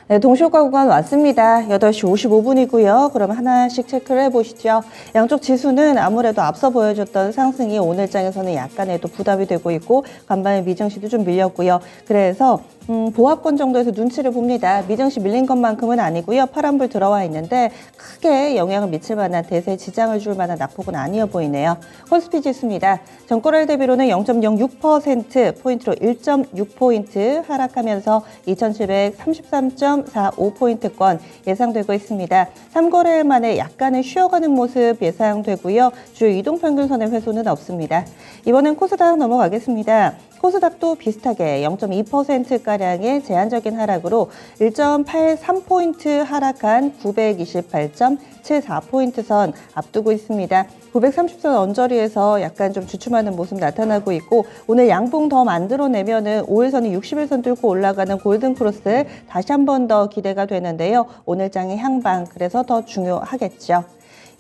네, 동시효과 구간 왔습니다. 8시 55분이고요. 그럼 하나씩 체크를 해보시죠. 양쪽 지수는 아무래도 앞서 보여줬던 상승이 오늘장에서는 약간의 또 부담이 되고 있고 간밤에 미증시도 좀 밀렸고요. 그래서 보합권 정도에서 눈치를 봅니다. 미증시 밀린 것만큼은 아니고요. 파란불 들어와 있는데 크게 영향을 미칠 만한 대세에 지장을 줄 만한 낙폭은 아니어 보이네요. 코스피 지수입니다. 전거래일 대비로는 0.06% 포인트로 1.6포인트 하락하면서 2733.45포인트권 예상되고 있습니다. 3거래일 만에 약간의 쉬어가는 모습 예상되고요. 주요 이동평균선의 훼손은 없습니다. 이번엔 코스닥 넘어가겠습니다. 코스닥도 비슷하게 0.2%가량의 제한적인 하락으로 1.83포인트 하락한 928.74포인트 선 앞두고 있습니다. 930선 언저리에서 약간 좀 주춤하는 모습 나타나고 있고 오늘 양봉 더 만들어내면은 5일선이 60일선 뚫고 올라가는 골든크로스 다시 한 번 더 기대가 되는데요. 오늘장의 향방 그래서 더 중요하겠죠.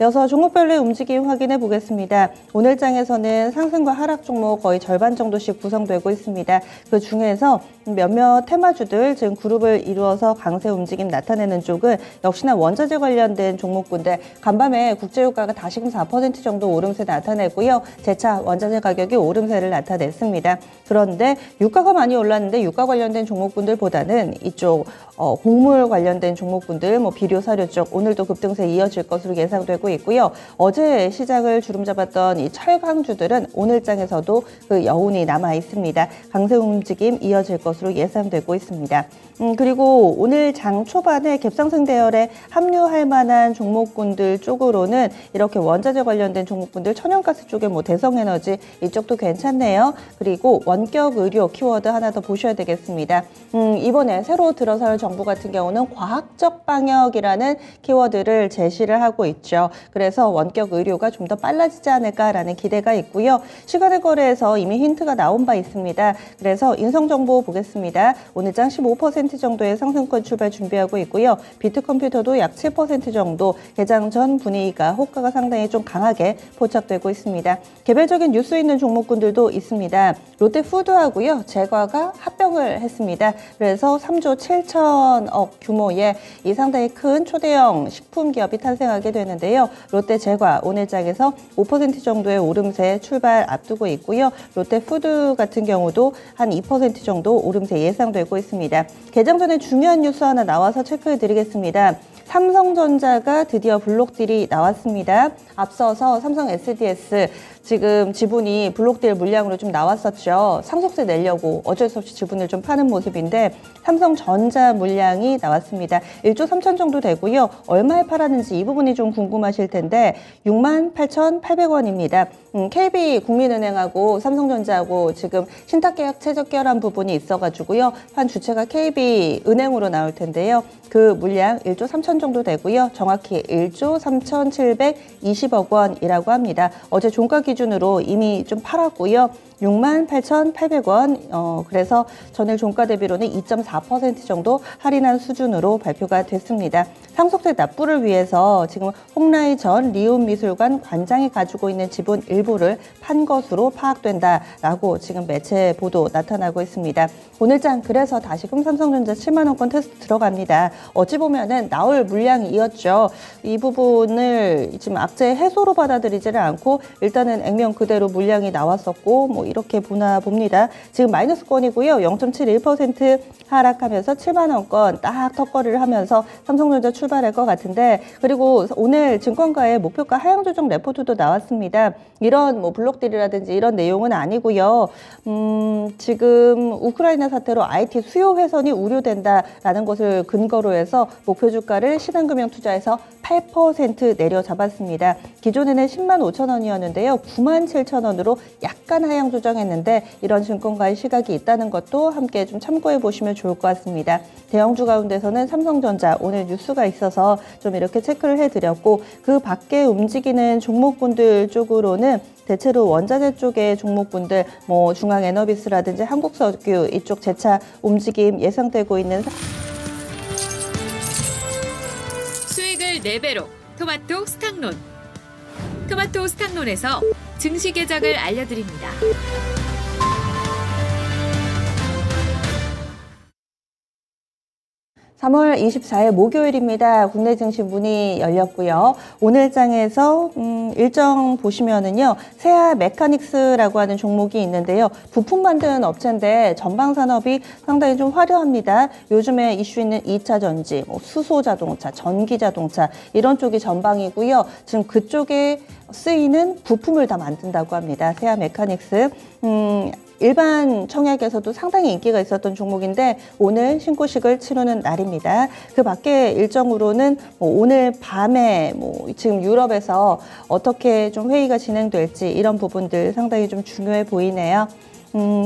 이어서 종목별로의 움직임 확인해 보겠습니다. 오늘 장에서는 상승과 하락 종목 거의 절반 정도씩 구성되고 있습니다. 그 중에서 몇몇 테마주들, 지금 그룹을 이루어서 강세 움직임 나타내는 쪽은 역시나 원자재 관련된 종목군들 간밤에 국제유가가 다시금 4% 정도 오름세 나타내고요. 재차 원자재 가격이 오름세를 나타냈습니다. 그런데 유가가 많이 올랐는데 유가 관련된 종목군들보다는 이쪽 곡물 관련된 종목군들, 비료 사료 쪽 오늘도 급등세 이어질 것으로 예상되고 있고요. 어제 시장을 주름잡았던 이 철강주들은 오늘장에서도 그 여운이 남아 있습니다. 강세 움직임 이어질 것으로 예상되고 있습니다. 그리고 오늘 장 초반에 갭상승 대열에 합류할 만한 종목군들 쪽으로는 이렇게 원자재 관련된 종목군들 천연가스 쪽에 대성에너지 이쪽도 괜찮네요. 그리고 원격 의료 키워드 하나 더 보셔야 되겠습니다. 이번에 새로 들어설 정부 같은 경우는 과학적 방역이라는 키워드를 제시를 하고 있죠. 그래서 원격 의료가 좀 더 빨라지지 않을까라는 기대가 있고요. 시간의 거래에서 이미 힌트가 나온 바 있습니다. 그래서 인성정보 보겠습니다. 오늘장 15% 정도의 상승권 출발 준비하고 있고요. 비트컴퓨터도 약 7% 정도 개장 전 분위기가 호가가 상당히 좀 강하게 포착되고 있습니다. 개별적인 뉴스 있는 종목군들도 있습니다. 롯데푸드하고요. 제과가 합병을 했습니다. 그래서 3조 7천억 규모의 이 상당히 큰 초대형 식품 기업이 탄생하게 되는데요. 롯데 제과 오늘장에서 5% 정도의 오름세 출발 앞두고 있고요. 롯데푸드 같은 경우도 한 2% 정도 오름세 예상되고 있습니다. 개장 전에 중요한 뉴스 하나 나와서 체크해 드리겠습니다. 삼성전자가 드디어 블록딜이 나왔습니다. 앞서서 삼성 SDS 지금 지분이 블록딜 물량으로 좀 나왔었죠. 상속세 내려고 어쩔 수 없이 지분을 좀 파는 모습인데 삼성전자 물량이 나왔습니다. 1조 3천 정도 되고요. 얼마에 팔았는지 이 부분이 좀 궁금하실 텐데 68,800원입니다. KB국민은행하고 삼성전자하고 지금 신탁계약 최적결한 부분이 있어가지고요. 한 주체가 KB은행으로 나올 텐데요. 그 물량 1조 3천 정도 되고요. 정확히 1조 3,720억 원이라고 합니다. 어제 종가 기준으로 이미 좀 팔았고요. 68,800원, 그래서 전일 종가 대비로는 2.4% 정도 할인한 수준으로 발표가 됐습니다. 상속세 납부를 위해서 지금 홍라이 전 리움미술관 관장이 가지고 있는 지분 일부를 판 것으로 파악된다라고 지금 매체 보도 나타나고 있습니다. 오늘장 그래서 다시금 삼성전자 7만 원권 테스트 들어갑니다. 어찌 보면은 나올 물량이었죠. 이 부분을 지금 악재 해소로 받아들이지를 않고 일단은 액면 그대로 물량이 나왔었고 이렇게 보나 봅니다. 지금 마이너스권이고요. 0.71% 하락하면서 7만 원권 딱 턱걸이를 하면서 삼성전자 출발할 것 같은데 그리고 오늘 증권가의 목표가 하향 조정 레포트도 나왔습니다. 이런 블록딜이라든지 이런 내용은 아니고요. 지금 우크라이나 사태로 IT 수요 훼손이 우려된다라는 것을 근거로 해서 목표 주가를 신한금융투자에서 8% 내려잡았습니다. 기존에는 10만 5천 원이었는데요. 9만 7천 원으로 약간 하향 조정했는데 이런 증권가의 시각이 있다는 것도 함께 좀 참고해 보시면 좋을 것 같습니다. 대형주 가운데서는 삼성전자 오늘 뉴스가 있어서 좀 이렇게 체크를 해드렸고 그 밖에 움직이는 종목군들 쪽으로는 대체로 원자재 쪽의 종목군들 중앙에너비스라든지 한국석유 이쪽 재차 움직임 예상되고 있는 수익을 4배로 토마토 스탁론. 토마토 스탁론에서 증시 계작을 알려드립니다. 3월 24일 목요일입니다. 국내 증시 문이 열렸고요. 오늘 장에서 일정 보시면은요, 세아 메카닉스라고 하는 종목이 있는데요. 부품 만드는 업체인데 전방 산업이 상당히 좀 화려합니다. 요즘에 이슈 있는 2차 전지, 수소 자동차, 전기 자동차 이런 쪽이 전방이고요. 지금 그쪽에 쓰이는 부품을 다 만든다고 합니다. 세아 메카닉스. 일반 청약에서도 상당히 인기가 있었던 종목인데 오늘 신고식을 치르는 날입니다. 그 밖에 일정으로는 오늘 밤에 지금 유럽에서 어떻게 좀 회의가 진행될지 이런 부분들 상당히 좀 중요해 보이네요.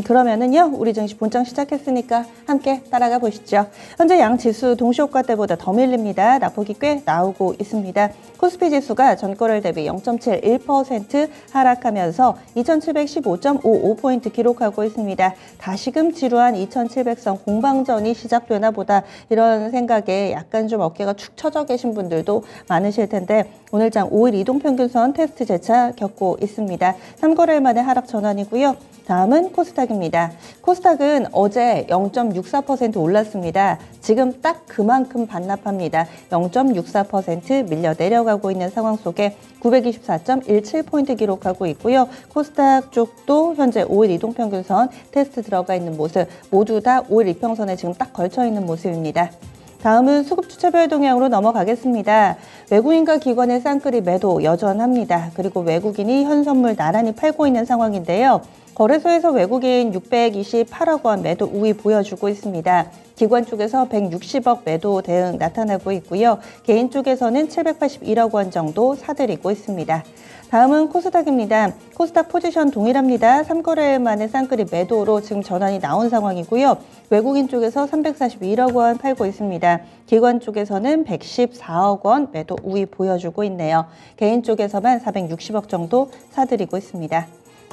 그러면은요, 우리 증시 본장 시작했으니까 함께 따라가 보시죠. 현재 양 지수 동시효과 때보다 더 밀립니다. 낙폭이 꽤 나오고 있습니다. 코스피 지수가 전거래일 대비 0.71% 하락하면서 2715.55포인트 기록하고 있습니다. 다시금 지루한 2700선 공방전이 시작되나 보다 이런 생각에 약간 좀 어깨가 축 처져 계신 분들도 많으실 텐데 오늘 장 5일 이동평균선 테스트 재차 겪고 있습니다. 3거래일 만에 하락 전환이고요. 다음은 코스닥입니다. 코스닥은 어제 0.64% 올랐습니다. 지금 딱 그만큼 반납합니다. 0.64% 밀려 내려가고 있는 상황 속에 924.17포인트 기록하고 있고요. 코스닥 쪽도 현재 5일 이동평균선 테스트 들어가 있는 모습, 모두 다 5일 이평선에 지금 딱 걸쳐 있는 모습입니다. 다음은 수급 주체별 동향으로 넘어가겠습니다. 외국인과 기관의 쌍끌이 매도 여전합니다. 그리고 외국인이 현선물 나란히 팔고 있는 상황인데요. 거래소에서 외국인 628억 원 매도 우위 보여주고 있습니다. 기관 쪽에서 160억 매도 대응 나타나고 있고요. 개인 쪽에서는 781억 원 정도 사들이고 있습니다. 다음은 코스닥입니다. 코스닥 포지션 동일합니다. 3거래일 만에 쌍끌이 매도로 지금 전환이 나온 상황이고요. 외국인 쪽에서 341억 원 팔고 있습니다. 기관 쪽에서는 114억 원 매도 우위 보여주고 있네요. 개인 쪽에서만 460억 정도 사들이고 있습니다.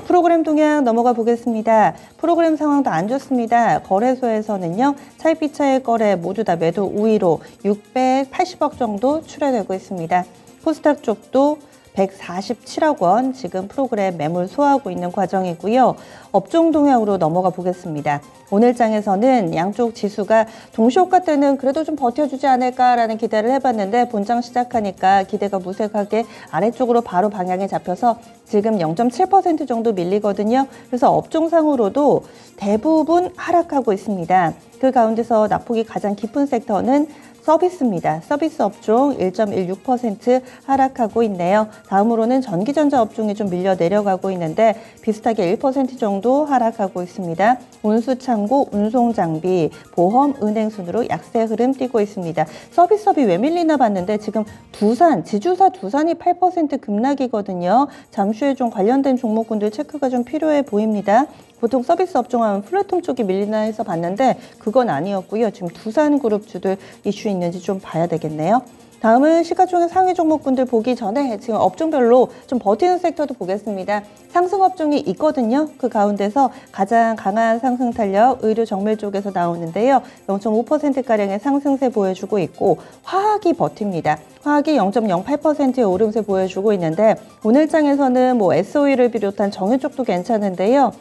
프로그램 동향 넘어가 보겠습니다. 프로그램 상황도 안 좋습니다. 거래소에서는요, 차익비차익 거래 모두 다 매도 우위로 680억 정도 출하되고 있습니다. 코스닥 쪽도 147억 원 지금 프로그램 매물 소화하고 있는 과정이고요. 업종 동향으로 넘어가 보겠습니다. 오늘 장에서는 양쪽 지수가 동시효과 때는 그래도 좀 버텨주지 않을까라는 기대를 해봤는데 본장 시작하니까 기대가 무색하게 아래쪽으로 바로 방향이 잡혀서 지금 0.7% 정도 밀리거든요. 그래서 업종상으로도 대부분 하락하고 있습니다. 그 가운데서 낙폭이 가장 깊은 섹터는 서비스입니다. 서비스 업종 1.16% 하락하고 있네요. 다음으로는 전기전자 업종이 좀 밀려 내려가고 있는데 비슷하게 1% 정도 하락하고 있습니다. 운수창고, 운송장비, 보험, 은행 순으로 약세 흐름 띄고 있습니다. 서비스업이 왜 밀리나 봤는데 지금 두산, 지주사 두산이 8% 급락이거든요. 잠시 후에 좀 관련된 종목군들 체크가 좀 필요해 보입니다. 보통 서비스 업종하면 플랫폼 쪽이 밀리나 해서 봤는데 그건 아니었고요. 지금 두산그룹주들 이슈 있는지 좀 봐야 되겠네요. 다음은 시가총액 상위 종목군들 보기 전에 지금 업종별로 좀 버티는 섹터도 보겠습니다. 상승 업종이 있거든요. 그 가운데서 가장 강한 상승 탄력 의료 정밀 쪽에서 나오는데요. 0.5%가량의 상승세 보여주고 있고 화학이 버팁니다. 화학이 0.08%의 오름세 보여주고 있는데 오늘 장에서는 SOE를 비롯한 정유 쪽도 괜찮은데요.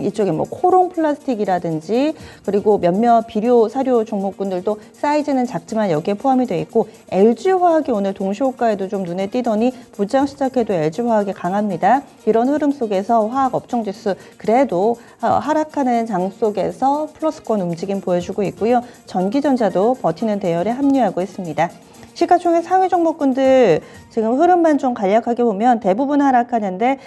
이쪽에 코롱 플라스틱이라든지 그리고 몇몇 비료 사료 종목군들도 사이즈는 작지만 여기에 포함이 되어 있고 LG화학이 오늘 동시호가에도 좀 눈에 띄더니 부장 시작해도 LG화학이 강합니다. 이런 흐름 속에서 화학 업종 지수 그래도 하락하는 장 속에서 플러스권 움직임 보여주고 있고요. 전기전자도 버티는 대열에 합류하고 있습니다. 시가총액 상위 종목군들 지금 흐름만 좀 간략하게 보면 대부분 하락하는데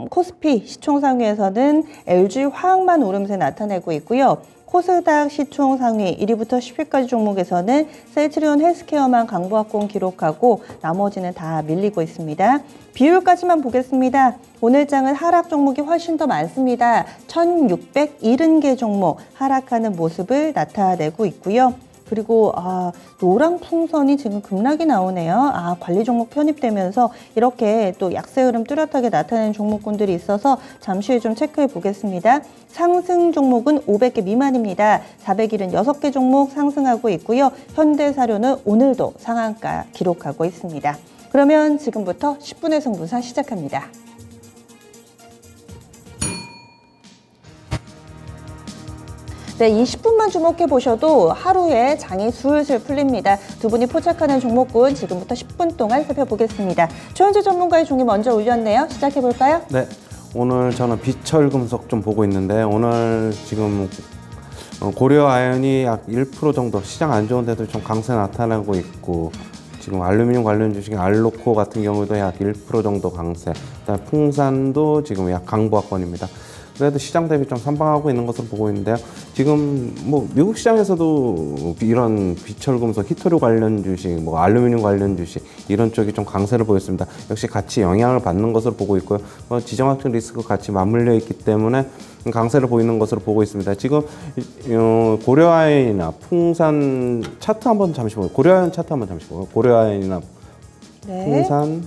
코스피 시총 상위에서는 LG화학만 오름세 나타내고 있고요. 코스닥 시총 상위 1위부터 10위까지 종목에서는 셀트리온 헬스케어만 강보합공 기록하고 나머지는 다 밀리고 있습니다. 비율까지만 보겠습니다. 오늘 장은 하락 종목이 훨씬 더 많습니다. 1670개 종목 하락하는 모습을 나타내고 있고요. 그리고 노랑 풍선이 지금 급락이 나오네요. 관리 종목 편입되면서 이렇게 또 약세 흐름 뚜렷하게 나타내는 종목군들이 있어서 잠시 후에 좀 체크해 보겠습니다. 상승 종목은 500개 미만입니다. 476개 종목 상승하고 있고요. 현대사료는 오늘도 상한가 기록하고 있습니다. 그러면 지금부터 10분의 승부사 시작합니다. 네, 20분만 주목해 보셔도 하루에 장이 술술 풀립니다. 두 분이 포착하는 종목군 지금부터 10분 동안 살펴보겠습니다. 최원재 전문가의 종이 먼저 올렸네요. 시작해 볼까요? 네, 오늘 저는 비철금속 좀 보고 있는데 오늘 지금 고려아연이 약 1% 정도 시장 안 좋은데도 좀 강세 나타나고 있고 지금 알루미늄 관련 주식인 알로코 같은 경우도 약 1% 정도 강세, 그다음에 풍산도 지금 약 강보합권입니다. 그래도 시장 대비 좀 선방하고 있는 것으로 보고 있는데요. 지금 뭐 미국 시장에서도 이런 비철금속, 히토류 관련 주식, 뭐 알루미늄 관련 주식 이런 쪽이 좀 강세를 보였습니다. 역시 같이 영향을 받는 것으로 보고 있고요. 지정학적 리스크 같이 맞물려 있기 때문에 강세를 보이는 것으로 보고 있습니다. 지금 고려아연이나 풍산 차트 한번 잠시 보고, 고려아연 차트 한번 잠시 보고, 고려아연이나 네. 풍산,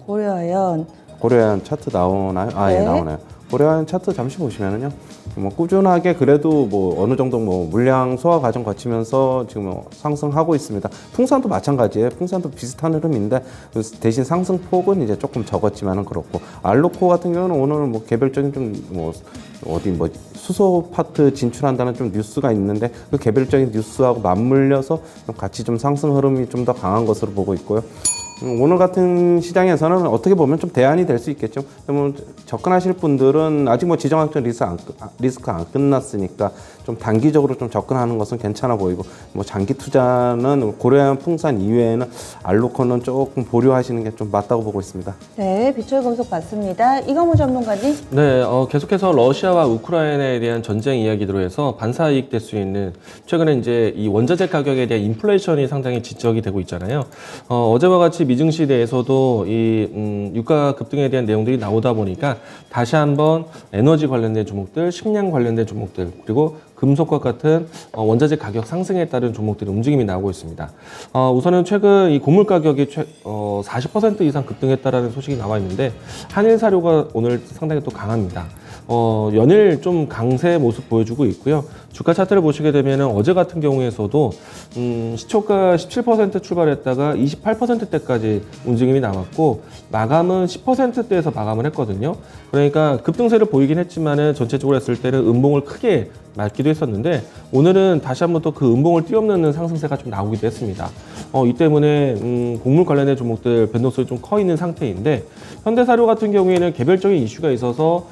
고려아연 차트 나오나요? 아, 예, 네. 나오네요. 고려아연 차트 잠시 보시면은요, 뭐 꾸준하게 그래도 뭐 어느 정도 뭐 물량 소화 과정 거치면서 지금 뭐 상승하고 있습니다. 풍산도 마찬가지예요. 풍산도 비슷한 흐름인데 대신 상승폭은 이제 조금 적었지만은 그렇고, 알로코 같은 경우는 오늘 뭐 개별적인 좀 뭐 어디 뭐 수소 파트 진출한다는 좀 뉴스가 있는데 그 개별적인 뉴스하고 맞물려서 좀 같이 좀 상승 흐름이 좀 더 강한 것으로 보고 있고요. 오늘 같은 시장에서는 어떻게 보면 좀 대안이 될 수 있겠죠. 뭐 접근하실 분들은 아직 뭐 지정학적 리스크 안 끝났으니까 좀 단기적으로 좀 접근하는 것은 괜찮아 보이고, 뭐 장기 투자는 고려아연 풍산 이외에는 알로코는 조금 보류하시는 게 좀 맞다고 보고 있습니다. 네, 비철금속 봤습니다. 이광호 전문가님. 네, 계속해서 러시아와 우크라이나에 대한 전쟁 이야기로 해서 반사이익 될 수 있는, 최근에 이제 이 원자재 가격에 대한 인플레이션이 상당히 지적이 되고 있잖아요. 어제와 같이 미증시 내에서도 이 유가 급등에 대한 내용들이 나오다 보니까 다시 한번 에너지 관련된 종목들, 식량 관련된 종목들, 그리고 금속과 같은 원자재 가격 상승에 따른 종목들의 움직임이 나오고 있습니다. 우선은 최근 이 곡물 가격이 40% 이상 급등했다라는 소식이 나와 있는데, 한일 사료가 오늘 상당히 또 강합니다. 연일 좀 강세 모습 보여주고 있고요. 주가 차트를 보시게 되면 어제 같은 경우에서도 시초가 17% 출발했다가 28%대까지 움직임이 나왔고, 마감은 10%대에서 마감을 했거든요. 그러니까 급등세를 보이긴 했지만은 전체적으로 했을 때는 음봉을 크게 맞기도 했었는데, 오늘은 다시 한번 또 그 음봉을 뛰어넘는 상승세가 좀 나오기도 했습니다. 이 때문에 곡물 관련된 종목들 변동성이 좀 커 있는 상태인데, 현대사료 같은 경우에는 개별적인 이슈가 있어서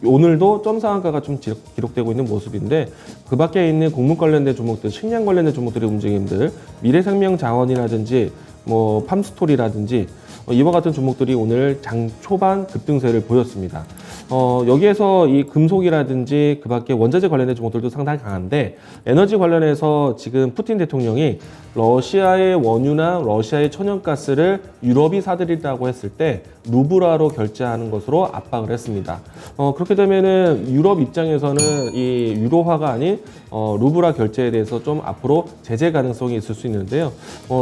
오늘도 점상한가가 좀 기록되고 있는 모습인데, 그 밖에 있는 곡물 관련된 종목들, 식량 관련된 종목들의 움직임들, 미래생명자원이라든지 뭐 팜스토리라든지 이와 같은 종목들이 오늘 장 초반 급등세를 보였습니다. 여기에서 이 금속이라든지 그 밖에 원자재 관련된 종목들도 상당히 강한데, 에너지 관련해서 지금 푸틴 대통령이 러시아의 원유나 러시아의 천연가스를 유럽이 사들인다고 했을 때 루블화로 결제하는 것으로 압박을 했습니다. 그렇게 되면은 유럽 입장에서는 이 유로화가 아닌 루블화 결제에 대해서 좀 앞으로 제재 가능성이 있을 수 있는데요.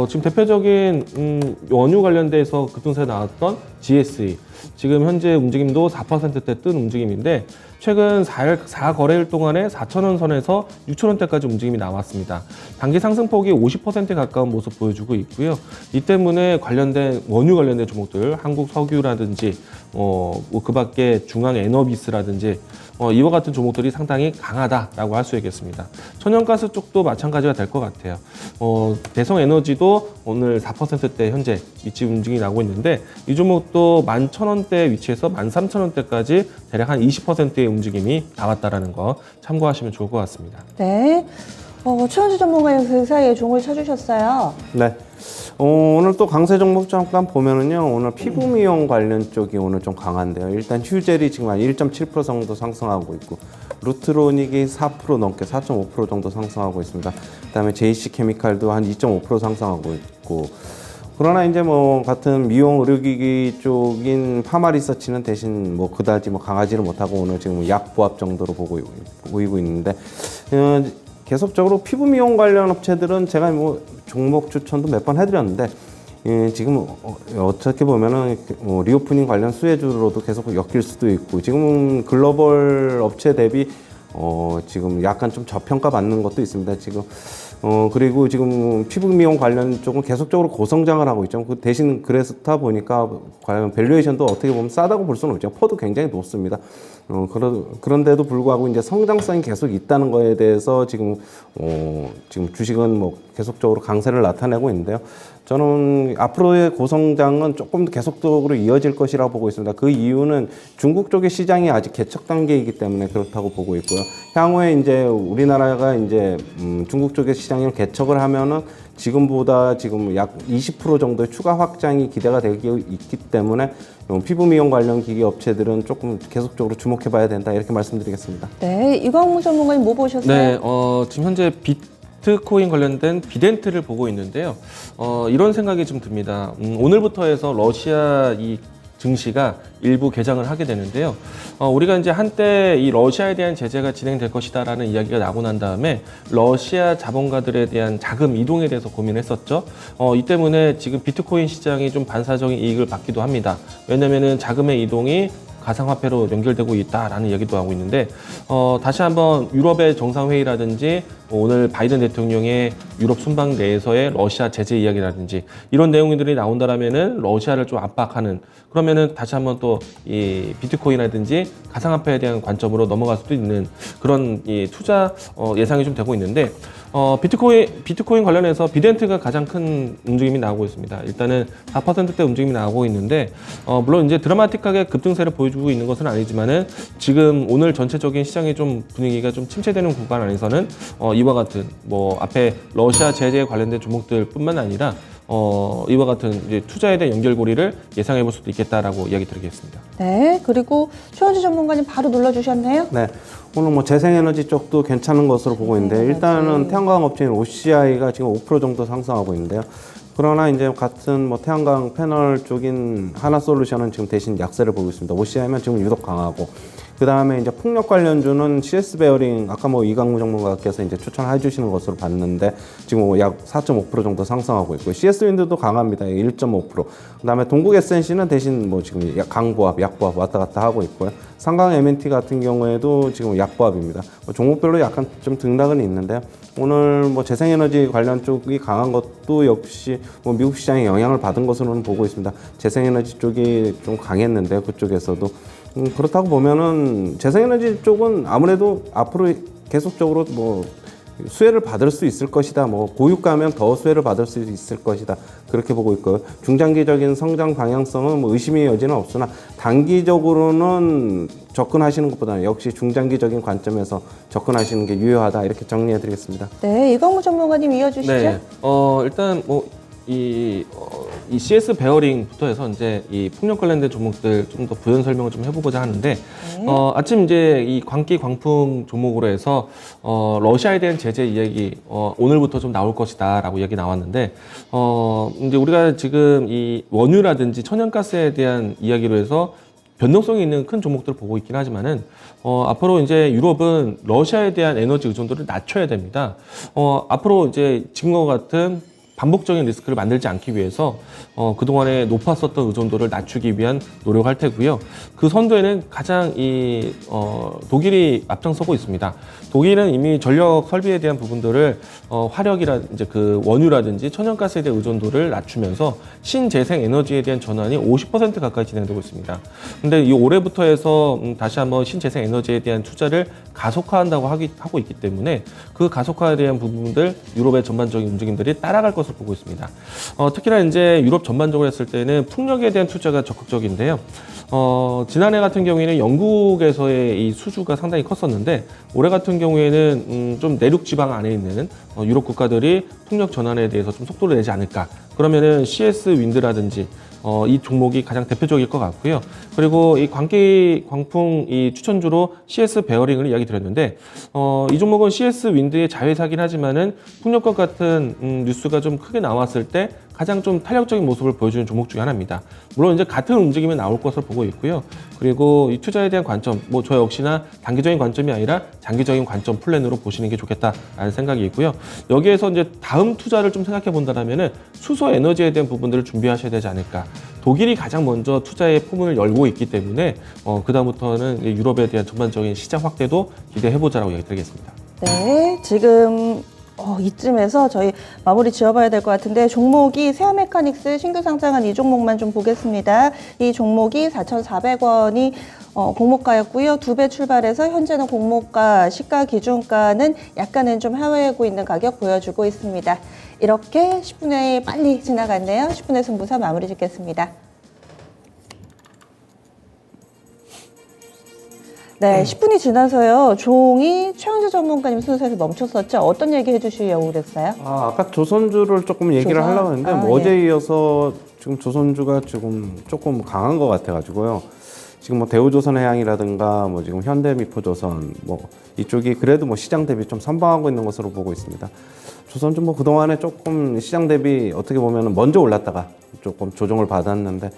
지금 대표적인 원유 관련돼서 급등세 나왔던 GSE, 지금 현재 움직임도 4%대 뜬 움직임인데, 최근 4거래일 동안에 4,000원 선에서 6,000원대까지 움직임이 나왔습니다. 단기 상승폭이 50%에 가까운 모습 보여주고 있고요. 이 때문에 관련된 원유 관련된 종목들, 한국 석유라든지 그 밖에 중앙 에너비스라든지 이와 같은 종목들이 상당히 강하다라고 할 수 있겠습니다. 천연가스 쪽도 마찬가지가 될 것 같아요. 대성에너지도 오늘 4%대 현재 위치 움직임이 나고 있는데, 이 종목도 11,000원대 위치에서 13,000원대까지 대략 한 20%의 움직임이 나왔다라는 거 참고하시면 좋을 것 같습니다. 네. 최원재 전문가님 그 사이에 종을 쳐주셨어요. 네. 오늘 또 강세 종목 잠깐 보면은요, 오늘 피부 미용 관련 쪽이 오늘 좀 강한데요. 일단 휴젤이 지금 한 1.7% 정도 상승하고 있고, 루트로닉이 4% 넘게 4.5% 정도 상승하고 있습니다. 그다음에 JC 케미칼도 한 2.5% 상승하고 있고, 그러나 이제 뭐 같은 미용 의료기기 쪽인 파마리서치는 대신 뭐 그다지 뭐 강하지는 못하고 오늘 지금 약보합 정도로 보이고 있는데, 계속적으로 피부 미용 관련 업체들은 제가 뭐 종목 추천도 몇 번 해드렸는데, 지금 어떻게 보면은 리오프닝 관련 수혜주로도 계속 엮일 수도 있고, 지금 글로벌 업체 대비 지금 약간 좀 저평가 받는 것도 있습니다. 지금 그리고 지금 피부 미용 관련 쪽은 계속적으로 고성장을 하고 있죠. 그 대신 그렇다 보니까 과연 밸류에이션도 어떻게 보면 싸다고 볼 수는 없죠. 퍼도 굉장히 높습니다. 그런데도 불구하고 이제 성장성이 계속 있다는 거에 대해서 지금 주식은 뭐 계속적으로 강세를 나타내고 있는데요. 저는 앞으로의 고성장은 조금 더 계속적으로 이어질 것이라고 보고 있습니다. 그 이유는 중국 쪽의 시장이 아직 개척 단계이기 때문에 그렇다고 보고 있고요. 향후에 이제 우리나라가 이제 중국 쪽의 시장을 개척을 하면은 지금보다 지금 약 20% 정도의 추가 확장이 기대가 되고 있기 때문에 피부 미용 관련 기기 업체들은 조금 계속적으로 주목해 봐야 된다 이렇게 말씀드리겠습니다. 네, 이광무 전문가님 뭐 보셨어요? 네, 지금 현재 비트코인 관련된 비덴트를 보고 있는데요. 이런 생각이 좀 듭니다. 오늘부터 해서 러시아 이 증시가 일부 개장을 하게 되는데요. 우리가 이제 한때 이 러시아에 대한 제재가 진행될 것이다라는 이야기가 나고 난 다음에 러시아 자본가들에 대한 자금 이동에 대해서 고민했었죠. 이 때문에 지금 비트코인 시장이 좀 반사적인 이익을 받기도 합니다. 왜냐면은 자금의 이동이 가상화폐로 연결되고 있다라는 이야기도 하고 있는데 다시 한번 유럽의 정상회의라든지 오늘 바이든 대통령의 유럽 순방 내에서의 러시아 제재 이야기라든지 이런 내용들이 나온다라면은 러시아를 좀 압박하는 그러면은 다시 한번 또 이 비트코인이라든지 가상화폐에 대한 관점으로 넘어갈 수도 있는 그런 이 투자 예상이 좀 되고 있는데 비트코인 관련해서 비덴트가 가장 큰 움직임이 나오고 있습니다. 일단은 4%대 움직임이 나오고 있는데 물론 이제 드라마틱하게 급등세를 보여주고 있는 것은 아니지만은 지금 오늘 전체적인 시장의 좀 분위기가 좀 침체되는 구간 안에서는 이와 같은 뭐 앞에 러시아 제재에 관련된 종목들뿐만 아니라 이와 같은 이제 투자에 대한 연결고리를 예상해 볼 수도 있겠다라고 이야기 드리겠습니다. 네, 그리고 최원주 전문가님 바로 눌러주셨네요. 네. 오늘 뭐 재생에너지 쪽도 괜찮은 것으로 보고 있는데 일단은 태양광 업체인 OCI가 지금 5% 정도 상승하고 있는데요. 그러나 이제 같은 뭐 태양광 패널 쪽인 하나솔루션은 지금 대신 약세를 보고 있습니다. OCI면 지금 유독 강하고 그 다음에 이제 폭력 관련주는 CS 베어링 아까 뭐 이광무 전문가께서 이제 추천해 주시는 것으로 봤는데 지금 약 4.5% 정도 상승하고 있고 CS 윈드도 강합니다. 1.5%. 그 다음에 동국 SNC는 대신 뭐 지금 강보합, 약보합 왔다 갔다 하고 있고요. 상강 M&T 같은 경우에도 지금 약보합입니다. 뭐 종목별로 약간 좀 등락은 있는데요. 오늘 뭐 재생에너지 관련 쪽이 강한 것도 역시 뭐 미국 시장에 영향을 받은 것으로는 보고 있습니다. 재생에너지 쪽이 좀 강했는데 그쪽에서도 그렇다고 보면은 재생에너지 쪽은 아무래도 앞으로 계속적으로 뭐 수혜를 받을 수 있을 것이다. 뭐 고유가면 더 수혜를 받을 수 있을 것이다. 그렇게 보고 있고요. 중장기적인 성장 방향성은 뭐 의심의 여지는 없으나 단기적으로는 접근하시는 것보다는 역시 중장기적인 관점에서 접근하시는 게 유효하다. 이렇게 정리해 드리겠습니다. 네, 이광무 전문가님 이어주시죠. 네, 일단 이 CS 베어링부터 해서 이제 이 폭력 관련된 종목들 좀 더 부연 설명을 좀 해보고자 하는데 아침 이제 이 광기 광풍 종목으로 해서 러시아에 대한 제재 이야기 오늘부터 좀 나올 것이다라고 이야기 나왔는데 이제 우리가 지금 이 원유라든지 천연가스에 대한 이야기로 해서 변동성이 있는 큰 종목들을 보고 있긴 하지만은 앞으로 이제 유럽은 러시아에 대한 에너지 의존도를 낮춰야 됩니다. 앞으로 이제 지금과 같은 반복적인 리스크를 만들지 않기 위해서 그동안에 높았었던 의존도를 낮추기 위한 노력할 테고요. 그 선두에는 가장 독일이 앞장서고 있습니다. 독일은 이미 전력 설비에 대한 부분들을 화력이라 이제 그 원유라든지 천연가스에 대한 의존도를 낮추면서 신재생 에너지에 대한 전환이 50% 가까이 진행되고 있습니다. 근데 이 올해부터 해서 다시 한번 신재생 에너지에 대한 투자를 가속화한다고 하고 있기 때문에 그 가속화에 대한 부분들 유럽의 전반적인 움직임들이 따라갈 것을 보고 있습니다. 특히나 이제 유럽 전반적으로 했을 때는 풍력에 대한 투자가 적극적인데요. 지난해 같은 경우에는 영국에서의 이 수주가 상당히 컸었는데 올해 같은 경우에는 좀 내륙 지방 안에 있는 유럽 국가들이 풍력 전환에 대해서 좀 속도를 내지 않을까. 그러면은 CS 윈드라든지 이 종목이 가장 대표적일 것 같고요. 그리고 이 광기 광풍 이 추천주로 CS 베어링을 이야기 드렸는데 이 종목은 CS 윈드의 자회사긴 하지만은 풍력과 같은 뉴스가 좀 크게 나왔을 때 가장 좀 탄력적인 모습을 보여주는 종목 중에 하나입니다. 물론 이제 같은 움직임이 나올 것으로 보고 있고요. 그리고 이 투자에 대한 관점, 뭐 저 역시나 단기적인 관점이 아니라 장기적인 관점 플랜으로 보시는 게 좋겠다라는 생각이 있고요. 여기에서 이제 다음 투자를 좀 생각해 본다면은 수소 에너지에 대한 부분들을 준비하셔야 되지 않을까. 독일이 가장 먼저 투자의 포문을 열고 있기 때문에 그 다음부터는 유럽에 대한 전반적인 시장 확대도 기대해 보자라고 얘기 드리겠습니다. 네, 지금 이쯤에서 저희 마무리 지어봐야 될 것 같은데 종목이 세아메카닉스 신규 상장한 이 종목만 좀 보겠습니다. 이 종목이 4,400원이 공모가였고요. 2배 출발해서 현재는 공모가, 시가 기준가는 약간은 좀 하회하고 있는 가격 보여주고 있습니다. 이렇게 10분의 빨리 지나갔네요. 10분의 승부사 마무리 짓겠습니다. 네, 10분이 지나서요. 종이 최영재 전문가님 순서에서 멈췄었죠. 어떤 얘기 해주시려고 그랬어요? 아까 조선주를 조금 얘기를 조선? 하려고 했는데 아, 어제 이어서 지금 조선주가 지금 조금 강한 것 같아가지고요. 지금 뭐 대우조선해양이라든가 뭐 지금 현대미포조선 뭐 이쪽이 그래도 뭐 시장 대비 좀 선방하고 있는 것으로 보고 있습니다. 조선주 뭐 그동안에 조금 시장 대비 어떻게 보면 먼저 올랐다가 조금 조정을 받았는데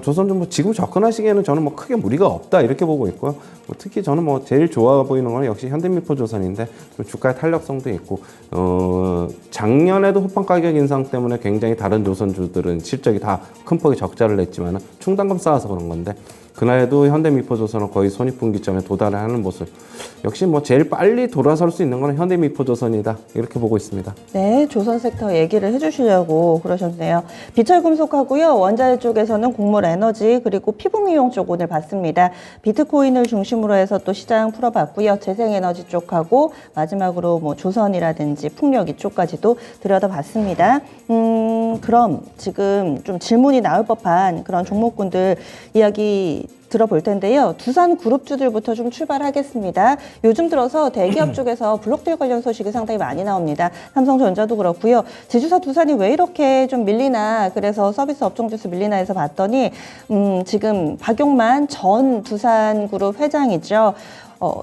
조선주 뭐 지금 접근하시기에는 저는 뭐 크게 무리가 없다 이렇게 보고 있고요. 뭐 특히 저는 뭐 제일 좋아 보이는 건 역시 현대미포조선인데 좀 주가의 탄력성도 있고 작년에도 호판 가격 인상 때문에 굉장히 다른 조선주들은 실적이 다 큰 폭의 적자를 냈지만 충당금 쌓아서 그런 건데 그날에도 현대미포조선은 거의 손익분기점에 도달을 하는 모습. 역시 뭐 제일 빨리 돌아설 수 있는 건 현대미포조선이다 이렇게 보고 있습니다. 네, 조선 섹터 얘기를 해주시려고 그러셨네요. 비철금속하고요. 원자재 쪽에서는 곡물 에너지 그리고 피부미용 쪽 오늘 봤습니다. 비트코인을 중심으로 해서 또 시장 풀어봤고요. 재생에너지 쪽하고 마지막으로 뭐 조선이라든지 풍력 이쪽까지도 들여다봤습니다. 그럼 지금 좀 질문이 나올 법한 그런 종목군들 이야기 들어볼 텐데요. 두산 그룹주들부터 좀 출발하겠습니다. 요즘 들어서 대기업 쪽에서 블록딜 관련 소식이 상당히 많이 나옵니다. 삼성전자도 그렇고요. 지주사 두산이 왜 이렇게 좀 밀리나, 그래서 서비스 업종 지수 밀리나 해서 봤더니 지금 박용만 전 두산그룹 회장이죠.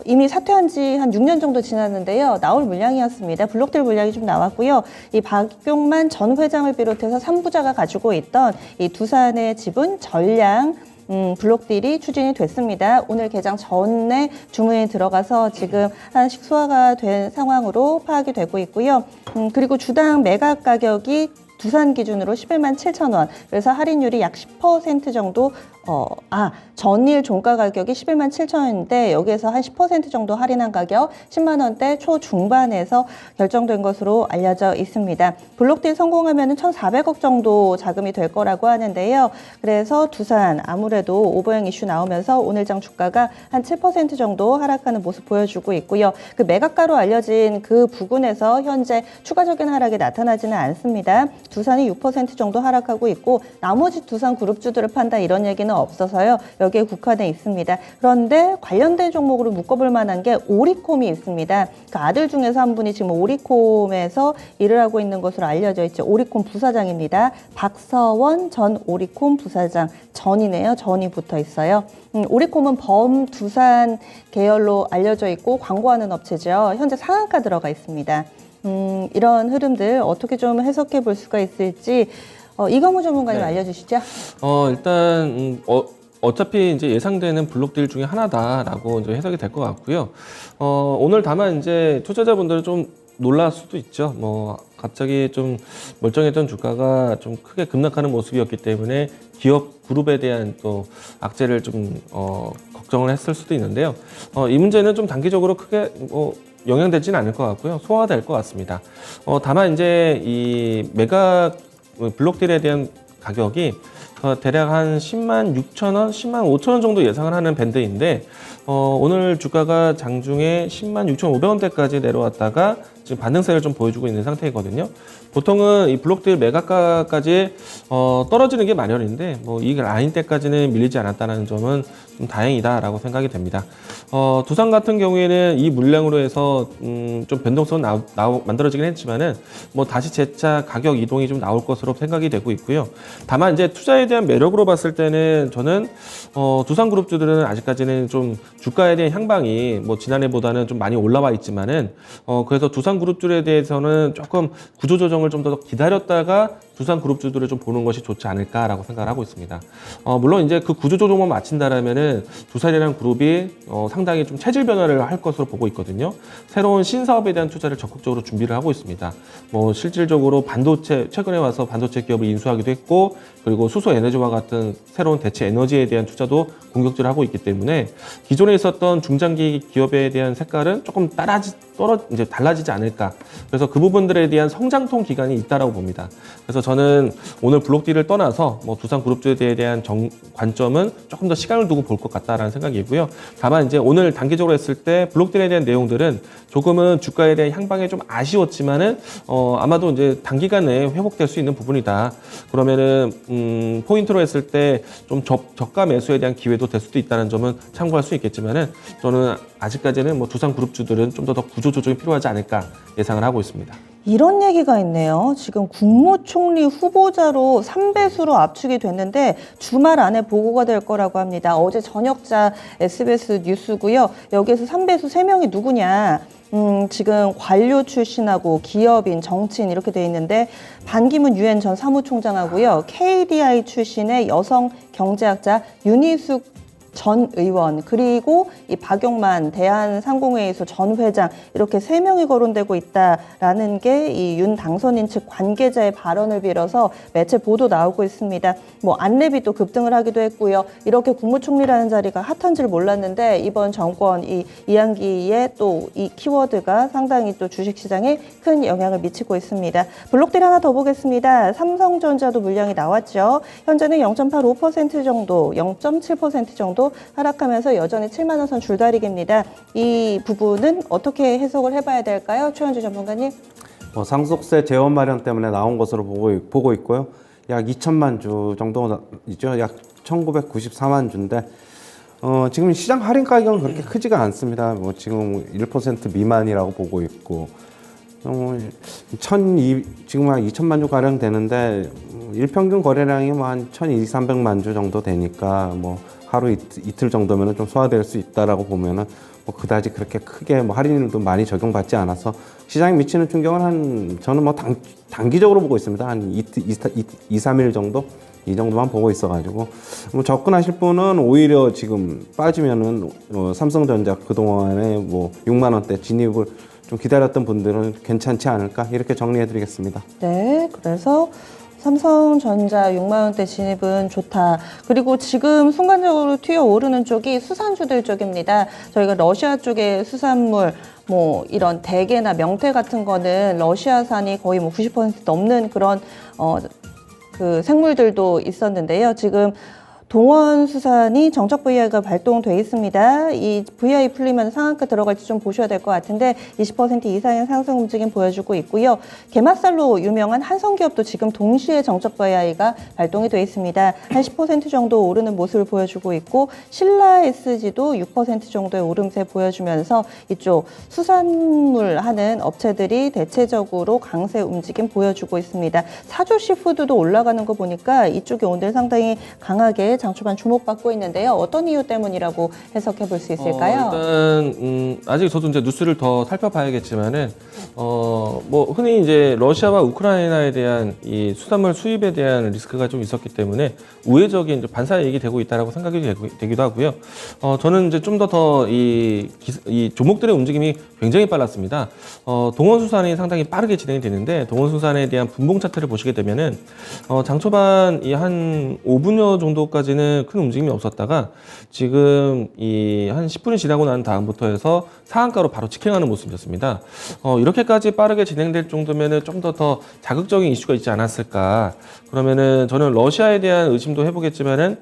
이미 사퇴한 지 한 6년 정도 지났는데요. 나올 물량이었습니다. 블록딜 물량이 좀 나왔고요. 이 박용만 전 회장을 비롯해서 3부자가 가지고 있던 이 두산의 지분 전량 블록딜이 추진이 됐습니다. 오늘 개장 전에 주문이 들어가서 지금 하나씩 소화가 된 상황으로 파악이 되고 있고요. 그리고 주당 매각 가격이 두산 기준으로 11만 7천 원. 그래서 할인율이 약 10% 정도 전일 종가 가격이 11만 7천 원인데 여기에서 한 10% 정도 할인한 가격 10만 원대 초중반에서 결정된 것으로 알려져 있습니다. 블록딜 성공하면 1,400억 정도 자금이 될 거라고 하는데요. 그래서 두산 아무래도 오버행 이슈 나오면서 오늘장 주가가 한 7% 정도 하락하는 모습 보여주고 있고요. 그 매각가로 알려진 그 부근에서 현재 추가적인 하락이 나타나지는 않습니다. 두산이 6% 정도 하락하고 있고 나머지 두산 그룹주들을 판다 이런 얘기는 없어서요. 여기에 국한해 있습니다. 그런데 관련된 종목으로 묶어볼 만한 게 오리콤이 있습니다. 그 아들 중에서 한 분이 지금 오리콤에서 일을 하고 있는 것으로 알려져 있죠. 오리콤 부사장입니다. 박서원 전 오리콤 부사장. 전이네요. 전이 붙어 있어요. 오리콤은 범두산 계열로 알려져 있고 광고하는 업체죠. 현재 상한가 들어가 있습니다. 이런 흐름들 어떻게 좀 해석해 볼 수가 있을지 이광우 전문가님 네. 알려주시죠. 일단 어차피 이제 예상되는 블록딜 중에 하나다라고 이제 해석이 될 것 같고요. 오늘 다만 이제 투자자분들은 좀 놀랄 수도 있죠. 뭐 갑자기 좀 멀쩡했던 주가가 좀 크게 급락하는 모습이었기 때문에 기업 그룹에 대한 또 악재를 좀 걱정을 했을 수도 있는데요. 이 문제는 좀 단기적으로 크게 영향되지는 않을 것 같고요. 소화될 것 같습니다. 다만 이제 이 매각 블록딜에 대한 가격이 대략 한 10만 6천 원, 10만 5천 원 정도 예상을 하는 밴드인데 오늘 주가가 장중에 10만 6,500원대까지 내려왔다가 지금 반등세를 좀 보여주고 있는 상태이거든요. 보통은 이 블록딜 매각가까지 떨어지는 게 마련인데 뭐 이 라인 때까지는 밀리지 않았다는 점은 좀 다행이다라고 생각이 됩니다. 두산 같은 경우에는 이 물량으로 해서 좀 변동성은 만들어지긴 했지만은 뭐 다시 재차 가격 이동이 좀 나올 것으로 생각이 되고 있고요. 다만 이제 투자에 대한 매력으로 봤을 때는 저는 두산 그룹주들은 아직까지는 좀 주가에 대한 향방이 뭐 지난해보다는 좀 많이 올라와 있지만은 그래서 두산 그룹주에 대해서는 조금 구조 조정을 좀 더 기다렸다가 두산그룹주들을 좀 보는 것이 좋지 않을까라고 생각을 하고 있습니다. 물론 이제 그 구조조정만 마친다라면은 두산이라는 그룹이 상당히 좀 체질 변화를 할 것으로 보고 있거든요. 새로운 신사업에 대한 투자를 적극적으로 준비를 하고 있습니다. 뭐 실질적으로 반도체 최근에 와서 반도체 기업을 인수하기도 했고, 그리고 수소 에너지와 같은 새로운 대체 에너지에 대한 투자도 공격적으로 하고 있기 때문에 기존에 있었던 중장기 기업에 대한 색깔은 조금 이제 달라지지 않을까. 그래서 그 부분들에 대한 성장통 기간이 있다라고 봅니다. 그래서 저는 오늘 블록딜을 떠나서 뭐 두산그룹주에 대한 관점은 조금 더 시간을 두고 볼 것 같다라는 생각이고요. 다만 이제 오늘 단기적으로 했을 때 블록딜에 대한 내용들은 조금은 주가에 대한 향방이 좀 아쉬웠지만은 아마도 이제 단기간 내에 회복될 수 있는 부분이다. 그러면은 포인트로 했을 때 좀 저가 매수에 대한 기회도 될 수도 있다는 점은 참고할 수 있겠지만은 저는 아직까지는 뭐 두산그룹주들은 좀 더 구조 조정이 필요하지 않을까 예상을 하고 있습니다. 이런 얘기가 있네요. 지금 국무총리 후보자로 3배수로 압축이 됐는데 주말 안에 보고가 될 거라고 합니다. 어제 저녁자 SBS 뉴스고요. 여기에서 3배수 3명이 누구냐. 지금 관료 출신하고 기업인, 정치인 이렇게 돼 있는데 반기문 유엔 전 사무총장하고요. KDI 출신의 여성 경제학자 윤희숙 전 의원, 그리고 이 박용만 대한상공회의소 전 회장, 이렇게 3명이 거론되고 있다라는 게 이 윤 당선인 측 관계자의 발언을 빌어서 매체 보도 나오고 있습니다. 뭐 안랩이 또 급등을 하기도 했고요. 이렇게 국무총리라는 자리가 핫한 줄 몰랐는데 이번 정권 이 이한기의 또 이 키워드가 상당히 또 주식시장에 큰 영향을 미치고 있습니다. 블록딜 하나 더 보겠습니다. 삼성전자도 물량이 나왔죠. 현재는 0.85% 정도, 0.7% 정도 하락하면서 여전히 7만 원 선 줄다리기입니다. 이 부분은 어떻게 해석을 해봐야 될까요? 최현주 전문가님. 상속세 재원 마련 때문에 나온 것으로 보고 있고요. 약 2천만 주 정도이죠. 약 1,994만 주인데 지금 시장 할인 가격은 그렇게 크지가 않습니다. 뭐 지금 1% 미만이라고 보고 있고 지금 한 2천만 주 가량 되는데 일평균 거래량이 뭐 한 1,200~300만 주 정도 되니까 뭐 하루 이틀 정도면은 좀 소화될 수 있다라고 보면은 뭐 그다지 그렇게 크게 뭐 할인율도 많이 적용받지 않아서 시장에 미치는 충격은 저는 뭐 단기적으로 보고 있습니다. 한 2~3일 정도? 이 정도만 보고 있어가지고 뭐 접근하실 분은 오히려 지금 빠지면은 삼성전자 그동안에 뭐 6만 원대 진입을 좀 기다렸던 분들은 괜찮지 않을까 이렇게 정리해드리겠습니다. 네, 그래서 삼성전자 6만 원대 진입은 좋다. 그리고 지금 순간적으로 튀어오르는 쪽이 수산주들 쪽입니다. 저희가 러시아 쪽의 수산물, 뭐 이런 대게나 명태 같은 거는 러시아산이 거의 뭐 90% 넘는 그런 그 생물들도 있었는데요. 지금 동원수산이 정적 VI가 발동돼 있습니다. 이 VI 풀리면 상한가 들어갈지 좀 보셔야 될 것 같은데 20% 이상의 상승 움직임 보여주고 있고요. 게맛살로 유명한 한성기업도 지금 동시에 정적 VI가 발동이 돼 있습니다. 한 10% 정도 오르는 모습을 보여주고 있고 신라 SG도 6% 정도의 오름세 보여주면서 이쪽 수산물 하는 업체들이 대체적으로 강세 움직임 보여주고 있습니다. 사조 시푸드도 올라가는 거 보니까 이쪽이 오늘 상당히 강하게 장초반 주목받고 있는데요. 어떤 이유 때문이라고 해석해 볼 수 있을까요? 일단 아직 저도 이제 뉴스를 더 살펴봐야겠지만은 뭐 흔히 이제 러시아와 우크라이나에 대한 이 수산물 수입에 대한 리스크가 좀 있었기 때문에 우회적인 이제 반사이익이 되고 있다라고 생각이 되기도 하고요. 저는 이제 좀 더 이 종목들의 움직임이 굉장히 빨랐습니다. 동원수산이 상당히 빠르게 진행이 되는데 동원수산에 대한 분봉 차트를 보시게 되면은 장초반 이 한 5분여 정도까지는 큰 움직임이 없었다가 지금 이 한 10분이 지나고 난 다음부터 해서 상한가로 바로 직행하는 모습이었습니다. 이렇게까지 빠르게 진행될 정도면은 좀 더 자극적인 이슈가 있지 않았을까. 그러면은 저는 러시아에 대한 의심도 해보겠지만은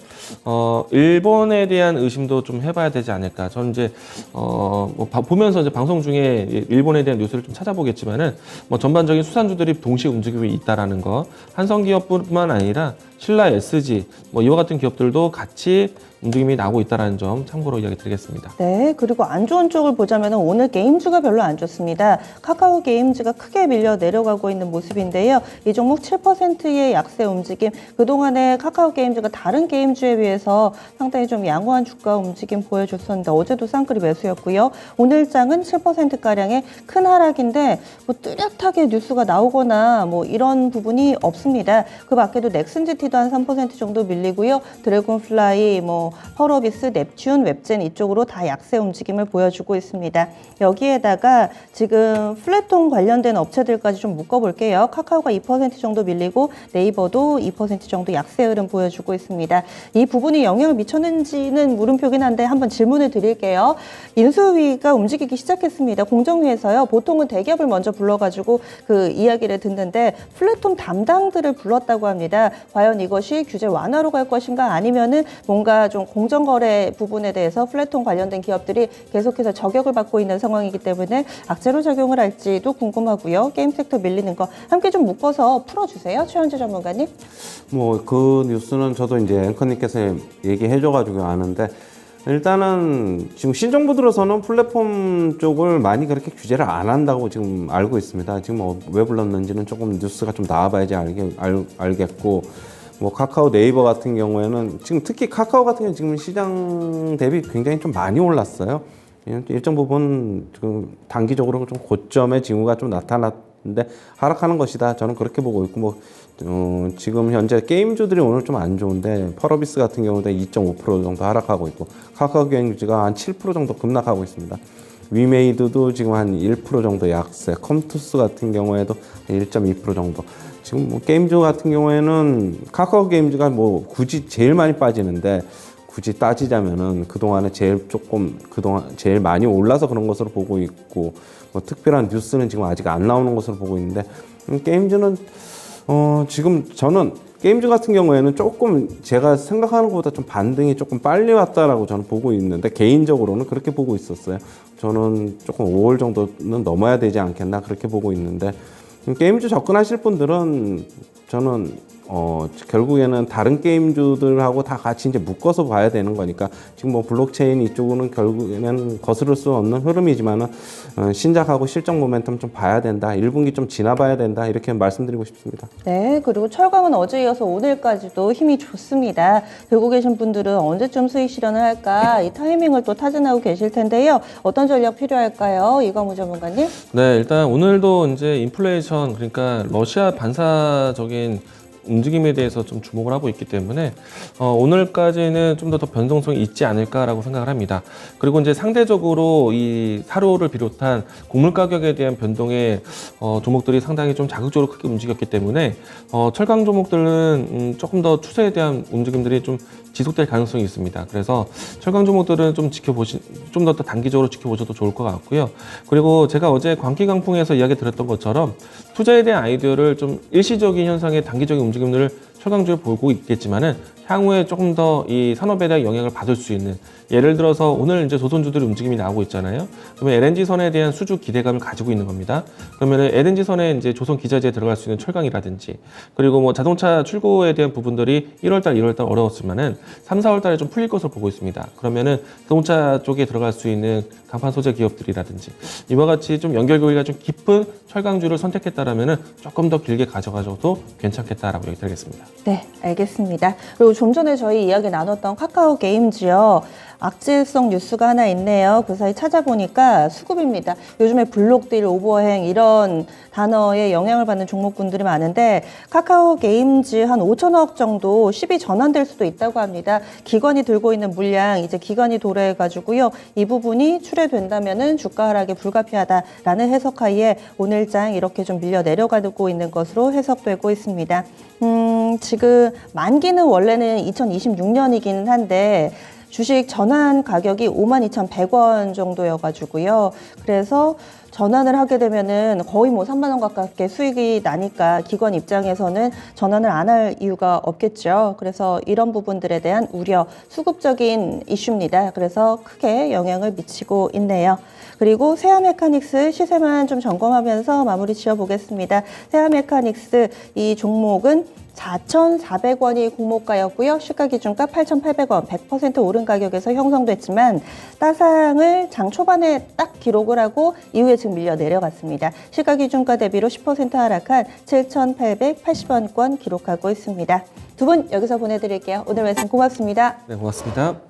일본에 대한 의심도 좀 해봐야 되지 않을까. 저는 이제 뭐 보면서 이제 방송 중에 일본에 대한 뉴스를 좀 찾아보겠지만은 뭐 전반적인 수산주들이 동시에 움직임이 있다라는 거. 한성기업뿐만 아니라 신라 SG 뭐 이와 같은 기업들도 같이 움직임이 나오고 있다는 점 참고로 이야기 드리겠습니다. 네, 그리고 안 좋은 쪽을 보자면 오늘 게임주가 별로 안 좋습니다. 카카오 게임즈가 크게 밀려 내려가고 있는 모습인데요. 이 종목 7%의 약세 움직임, 그동안에 카카오 게임즈가 다른 게임주에 비해서 상당히 좀 양호한 주가 움직임 보여줬었는데 어제도 쌍끌이 매수였고요. 오늘 장은 7%가량의 큰 하락인데 뭐 뚜렷하게 뉴스가 나오거나 뭐 이런 부분이 없습니다. 그 밖에도 넥슨GT도 한 3% 정도 밀리고요. 드래곤플라이, 뭐 펄어비스, 넵튠, 웹젠 이쪽으로 다 약세 움직임을 보여주고 있습니다. 여기에다가 지금 플랫폼 관련된 업체들까지 좀 묶어볼게요. 카카오가 2% 정도 밀리고 네이버도 2% 정도 약세 흐름 보여주고 있습니다. 이 부분이 영향을 미쳤는지는 물음표긴 한데 한번 질문을 드릴게요. 인수위가 움직이기 시작했습니다. 공정위에서요. 보통은 대기업을 먼저 불러가지고 그 이야기를 듣는데 플랫폼 담당들을 불렀다고 합니다. 과연 이것이 규제 완화로 갈 것인가 아니면은 뭔가 좀 공정거래 부분에 대해서 플랫폼 관련된 기업들이 계속해서 저격을 받고 있는 상황이기 때문에 악재로 작용을 할지도 궁금하고요. 게임 섹터 밀리는 거 함께 좀 묶어서 풀어주세요. 최현재 전문가님. 뭐 그 뉴스는 저도 이제 앵커님께서 얘기해줘가지고 아는데 일단은 지금 신정부 들어서는 플랫폼 쪽을 많이 그렇게 규제를 안 한다고 지금 알고 있습니다. 지금 왜 불렀는지는 조금 뉴스가 좀 나와봐야지 알겠고 뭐 카카오 네이버 같은 경우에는 지금 특히 카카오 같은 경우는 지금 시장 대비 굉장히 좀 많이 올랐어요. 일정 부분 지금 단기적으로 좀 고점의 징후가 좀 나타났는데 하락하는 것이다. 저는 그렇게 보고 있고 뭐 지금 현재 게임주들이 오늘 좀 안 좋은데 펄어비스 같은 경우도 2.5% 정도 하락하고 있고 카카오 게임주가 한 7% 정도 급락하고 있습니다. 위메이드도 지금 한 1% 정도 약세, 컴투스 같은 경우에도 1.2% 정도. 지금 뭐 게임주 같은 경우에는 카카오 게임즈가 뭐 굳이 제일 많이 빠지는데 굳이 따지자면은 그동안에 그동안 제일 많이 올라서 그런 것으로 보고 있고 뭐 특별한 뉴스는 지금 아직 안 나오는 것으로 보고 있는데 게임주는 지금 저는 게임주 같은 경우에는 조금 제가 생각하는 것보다 좀 반등이 조금 빨리 왔다라고 저는 보고 있는데 개인적으로는 그렇게 보고 있었어요. 저는 조금 5월 정도는 넘어야 되지 않겠나 그렇게 보고 있는데 게임주 접근하실 분들은 저는 결국에는 다른 게임주들하고 다 같이 이제 묶어서 봐야 되는 거니까 지금 뭐 블록체인 이쪽은 결국에는 거스를 수 없는 흐름이지만은 신작하고 실적 모멘텀 좀 봐야 된다. 1분기 좀 지나봐야 된다. 이렇게 말씀드리고 싶습니다. 네, 그리고 철강은 어제 이어서 오늘까지도 힘이 좋습니다. 들고 계신 분들은 언제쯤 수익 실현을 할까 이 타이밍을 또 타진하고 계실 텐데요. 어떤 전략 필요할까요? 이광우 전문가님? 네, 일단 오늘도 이제 인플레이션 그러니까 러시아 반사적인 움직임에 대해서 좀 주목을 하고 있기 때문에 오늘까지는 좀 더 변동성이 있지 않을까라고 생각을 합니다. 그리고 이제 상대적으로 이 사료를 비롯한 곡물 가격에 대한 변동의 종목들이 상당히 좀 자극적으로 크게 움직였기 때문에 철강 종목들은 조금 더 추세에 대한 움직임들이 좀 지속될 가능성이 있습니다. 그래서 철강 종목들은 좀 더 단기적으로 지켜보셔도 좋을 것 같고요. 그리고 제가 어제 광기강풍에서 이야기 드렸던 것처럼 투자에 대한 아이디어를 좀 일시적인 현상의 단기적인 움직임들을 철강주에 보고 있겠지만은 향후에 조금 더 이 산업에 대한 영향을 받을 수 있는 예를 들어서 오늘 이제 조선주들의 움직임이 나오고 있잖아요. 그러면 LNG선에 대한 수주 기대감을 가지고 있는 겁니다. 그러면 LNG선에 이제 조선 기자재에 들어갈 수 있는 철강이라든지 그리고 뭐 자동차 출고에 대한 부분들이 1월달, 2월달 어려웠지만은 3, 4월달에 좀 풀릴 것으로 보고 있습니다. 그러면은 자동차 쪽에 들어갈 수 있는 간판 소재 기업들이라든지 이와 같이 좀 연결고리가 좀 깊은 철강주를 선택했다라면은 조금 더 길게 가져가셔도 괜찮겠다라고 얘기 드리겠습니다. 네, 알겠습니다. 그리고 좀 전에 저희 이야기 나눴던 카카오 게임즈요. 악재성 뉴스가 하나 있네요. 그 사이 찾아보니까 수급입니다. 요즘에 블록딜, 오버행 이런 단어에 영향을 받는 종목군들이 많은데 카카오 게임즈 한 5천억 정도 10이 전환될 수도 있다고 합니다. 기관이 들고 있는 물량 이제 기관이 도래해가지고요. 이 부분이 출회된다면은 주가 하락이 불가피하다라는 해석하에 오늘장 이렇게 좀 밀려 내려가고 있는 것으로 해석되고 있습니다. 지금 만기는 원래는 2026년이기는 한데 주식 전환 가격이 52,100원 정도여가지고요. 그래서 전환을 하게 되면은 거의 뭐 3만 원 가깝게 수익이 나니까 기관 입장에서는 전환을 안 할 이유가 없겠죠. 그래서 이런 부분들에 대한 우려, 수급적인 이슈입니다. 그래서 크게 영향을 미치고 있네요. 그리고 세아 메카닉스 시세만 좀 점검하면서 마무리 지어보겠습니다. 세아 메카닉스 이 종목은 4,400원이 공모가였고요. 시가 기준가 8,800원, 100% 오른 가격에서 형성됐지만 따상을 장 초반에 딱 기록을 하고 이후에 지금 밀려 내려갔습니다. 시가 기준가 대비로 10% 하락한 7,880원권 기록하고 있습니다. 두 분 여기서 보내드릴게요. 오늘 말씀 고맙습니다. 네, 고맙습니다.